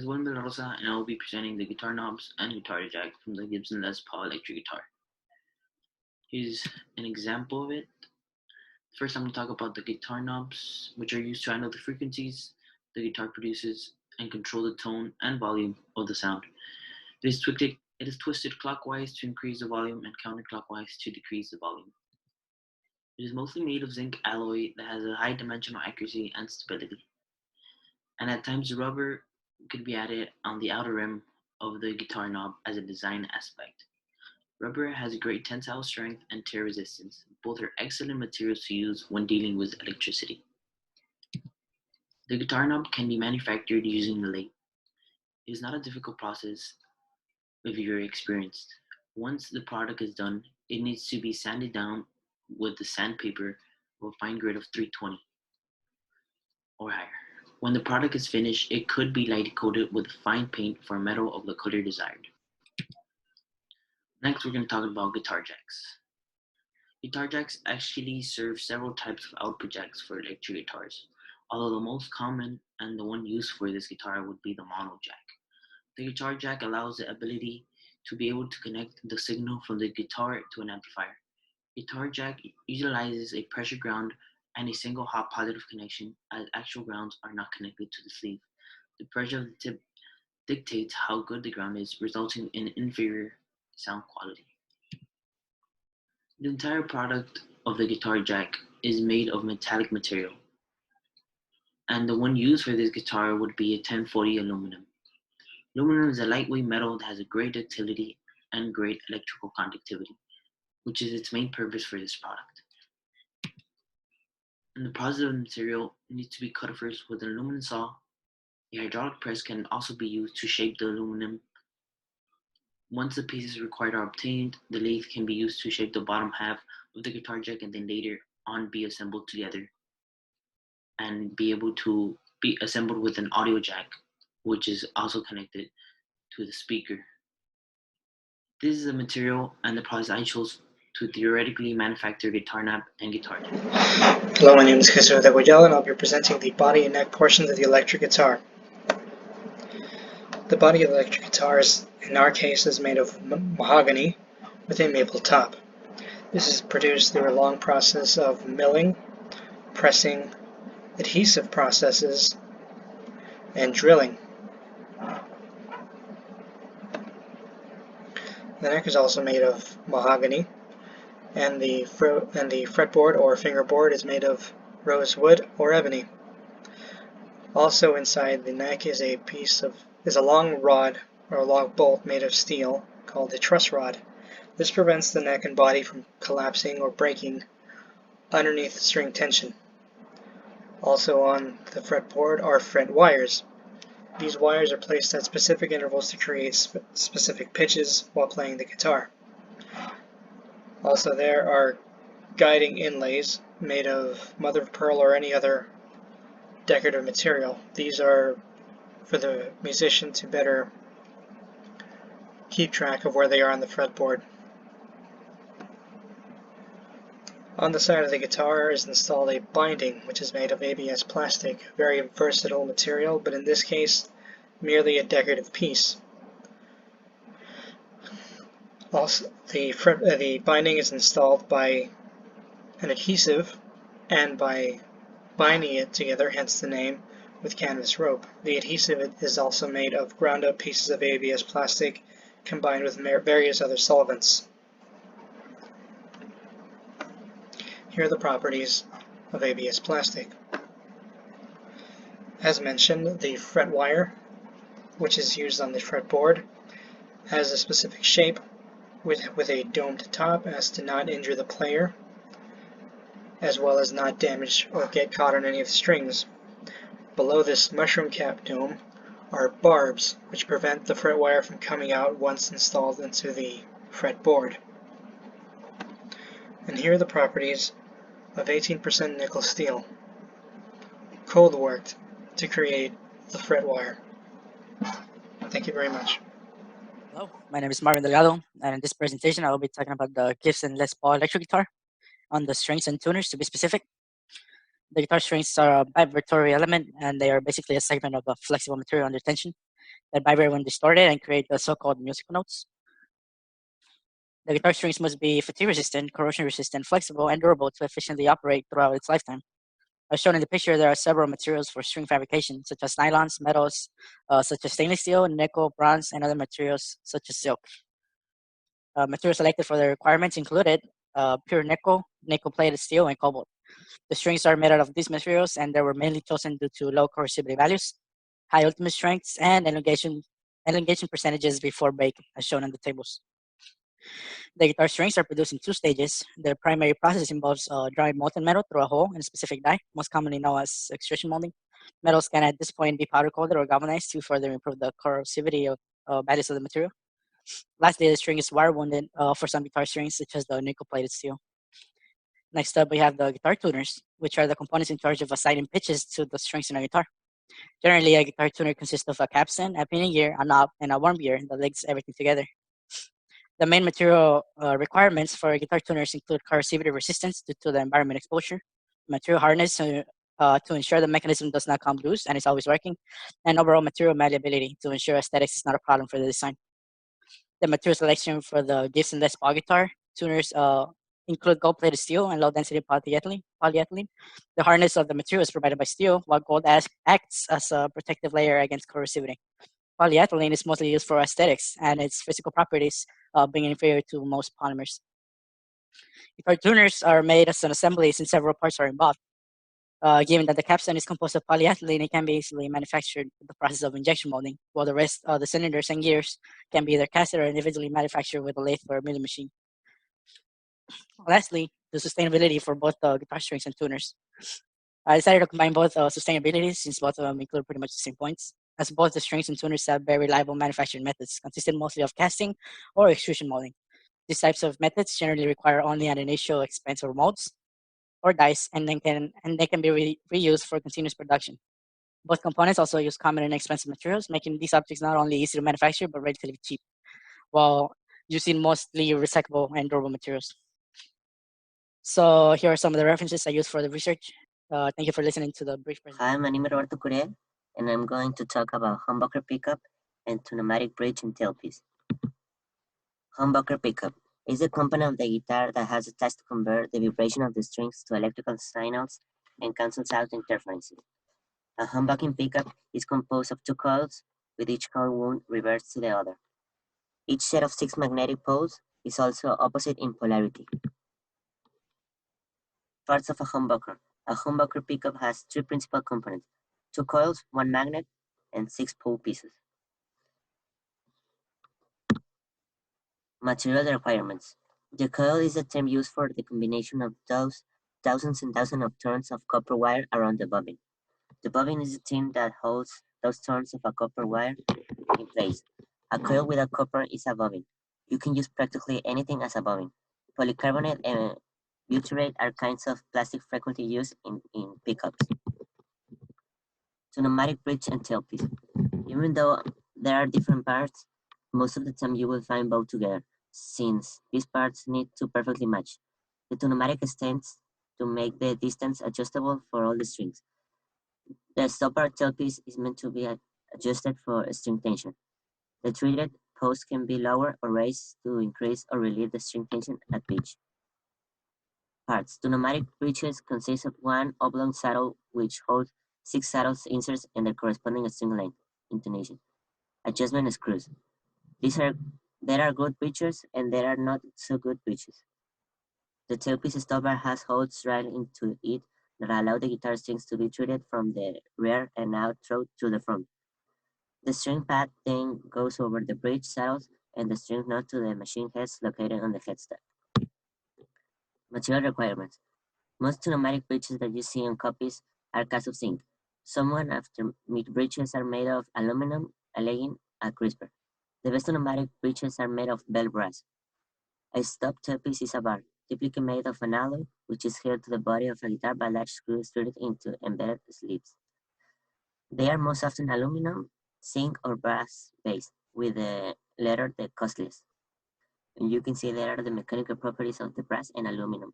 William De La Rosa, and I will be presenting the guitar knobs and guitar jack from the Gibson Les Paul electric guitar. Here's an example of it. First, I'm going to talk about the guitar knobs, which are used to handle the frequencies the guitar produces and control the tone and volume of the sound. It is twisted clockwise to increase the volume and counterclockwise to decrease the volume. It is mostly made of zinc alloy that has a high dimensional accuracy and stability. And at times, rubber could be added on the outer rim of the guitar knob as a design aspect. Rubber has great tensile strength and tear resistance. Both are excellent materials to use when dealing with electricity. The guitar knob can be manufactured using a lathe. It is not a difficult process if you're experienced. Once the product is done, it needs to be sanded down with the sandpaper of a fine grade of 320 or higher. When the product is finished, it could be lightly coated with fine paint for metal of the color desired. Next, we're going to talk about guitar jacks. Guitar jacks actually serve several types of output jacks for electric guitars, although the most common and the one used for this guitar would be the mono jack. The guitar jack allows the ability to be able to connect the signal from the guitar to an amplifier. Guitar jack utilizes a pressure ground and a single hot positive connection, as actual grounds are not connected to the sleeve. The pressure of the tip dictates how good the ground is, resulting in inferior sound quality. The entire product of the guitar jack is made of metallic material, and the one used for this guitar would be a 1040 aluminum. Aluminum is a lightweight metal that has a great ductility and great electrical conductivity, which is its main purpose for this product. And the process of the material needs to be cut first with an aluminum saw. A hydraulic press can also be used to shape the aluminum. Once the pieces required are obtained, the lathe can be used to shape the bottom half of the guitar jack and then later on be assembled together and be able to be assembled with an audio jack, which is also connected to the speaker. This is the material and the process I chose to theoretically manufacture guitar knob and guitar jack. Hello, my name is Jesus Degoyal, and I'll be presenting the body and neck portions of the electric guitar. The body of the electric guitar in our case is made of mahogany with a maple top. This is produced through a long process of milling, pressing, adhesive processes, and drilling. The neck is also made of mahogany, and the fretboard or fingerboard is made of rosewood or ebony. Also inside the neck is a long rod or a long bolt made of steel called a truss rod. This prevents the neck and body from collapsing or breaking underneath string tension. Also on the fretboard are fret wires. These wires are placed at specific intervals to create specific pitches while playing the guitar. Also there are guiding inlays made of mother of pearl or any other decorative material. These are for the musician to better keep track of where they are on the fretboard. On the side of the guitar is installed a binding, which is made of ABS plastic, a very versatile material, but in this case merely a decorative piece. Also, the binding is installed by an adhesive and by binding it together, hence the name, with canvas rope. The adhesive is also made of ground up pieces of ABS plastic combined with various other solvents. Here are the properties of ABS plastic. As mentioned, the fret wire, which is used on the fretboard, has a specific shape with a domed top as to not injure the player, as well as not damage or get caught on any of the strings. Below this mushroom cap dome are barbs, which prevent the fret wire from coming out once installed into the fretboard. And here are the properties of 18% nickel steel, cold worked to create the fret wire. Thank you very much. Hello, my name is Marvin Delgado, and in this presentation I will be talking about the Gibson Les Paul electric guitar, on the strings and tuners to be specific. The guitar strings are a vibratory element, and they are basically a segment of a flexible material under tension. that vibrate when distorted and create the so-called musical notes. The guitar strings must be fatigue-resistant, corrosion-resistant, flexible, and durable to efficiently operate throughout its lifetime. As shown in the picture, there are several materials for string fabrication, such as nylons, metals, such as stainless steel, nickel, bronze, and other materials such as silk. Materials selected for the requirements included pure nickel, nickel-plated steel, and cobalt. The strings are made out of these materials, and they were mainly chosen due to low corrosivity values, high ultimate strengths, and elongation percentages before break, as shown in the tables. The guitar strings are produced in two stages. The primary process involves drawing molten metal through a hole in a specific die, most commonly known as extrusion molding. Metals can at this point be powder coated or galvanized to further improve the corrosivity of values of the material. Lastly, the string is wire wounded for some guitar strings, such as the nickel plated steel. Next up, we have the guitar tuners, which are the components in charge of assigning pitches to the strings in a guitar. Generally, a guitar tuner consists of a capstan, a pinion gear, a knob, and a worm gear that links everything together. The main material requirements for guitar tuners include corrosivity resistance due to the environment exposure, material hardness to ensure the mechanism does not come loose and is always working, and overall material malleability to ensure aesthetics is not a problem for the design. The material selection for the Gibson Les Paul guitar tuners include gold-plated steel and low-density polyethylene. The hardness of the material is provided by steel, while gold acts as a protective layer against corrosivity. Polyethylene is mostly used for aesthetics and its physical properties being inferior to most polymers. Guitar tuners are made as an assembly since several parts are involved. Given that the capstan is composed of polyethylene, it can be easily manufactured with the process of injection molding, while the rest of the cylinders and gears can be either casted or individually manufactured with a lathe or a milling machine. Lastly, the sustainability for both guitar strings and tuners. I decided to combine both sustainabilities since both of them include pretty much the same points, as both the strings and tuners have very reliable manufacturing methods, consisting mostly of casting or extrusion molding. These types of methods generally require only an initial expense of molds or dies, and they can be reused for continuous production. Both components also use common and expensive materials, making these objects not only easy to manufacture but relatively cheap, while using mostly recyclable and durable materials. So here are some of the references I used for the research. Thank you for listening to the brief presentation. Hi, my name is Roberto Curiel, and I'm going to talk about humbucker pickup and pneumatic bridge and tailpiece. Humbucker pickup is a component of the guitar that has a task to convert the vibration of the strings to electrical signals and cancels out interferences. A humbucking pickup is composed of two coils, with each coil wound reversed to the other. Each set of 6 magnetic poles is also opposite in polarity. Parts of a humbucker. A humbucker pickup has 3 principal components: 2 coils, 1 magnet, and 6 pole pieces. Material requirements. The coil is a term used for the combination of those thousands and thousands of turns of copper wire around the bobbin. The bobbin is the thing that holds those turns of a copper wire in place. A coil without copper is a bobbin. You can use practically anything as a bobbin. Polycarbonate and butyrate are kinds of plastic frequently used in pickups. Pneumatic bridge and tailpiece. Even though there are different parts, most of the time you will find both together, since these parts need to perfectly match. The pneumatic extends to make the distance adjustable for all the strings. The stopper tailpiece is meant to be adjusted for string tension. The treated post can be lowered or raised to increase or relieve the string tension at pitch. Parts. The pneumatic bridges consist of one oblong saddle which holds 6 saddle inserts and their corresponding string length, intonation. Adjustment screws. There are good bridges and there are not so good bridges. The tailpiece stopper has holes right into it that allow the guitar strings to be treated from the rear and out through to the front. The string pad then goes over the bridge saddles and the string knot to the machine heads located on the headstock. Material requirements. Most pneumatic bridges that you see on copies are cast of zinc. Some after-made bridges are made of aluminum, alleging a crisper. The best pneumatic bridges are made of bell brass. A stop tailpiece is a bar, typically made of an alloy, which is held to the body of a guitar by large screws threaded into embedded sleeves. They are most often aluminum, zinc, or brass based, with the latter the costliest. And you can see there are the mechanical properties of the brass and aluminum.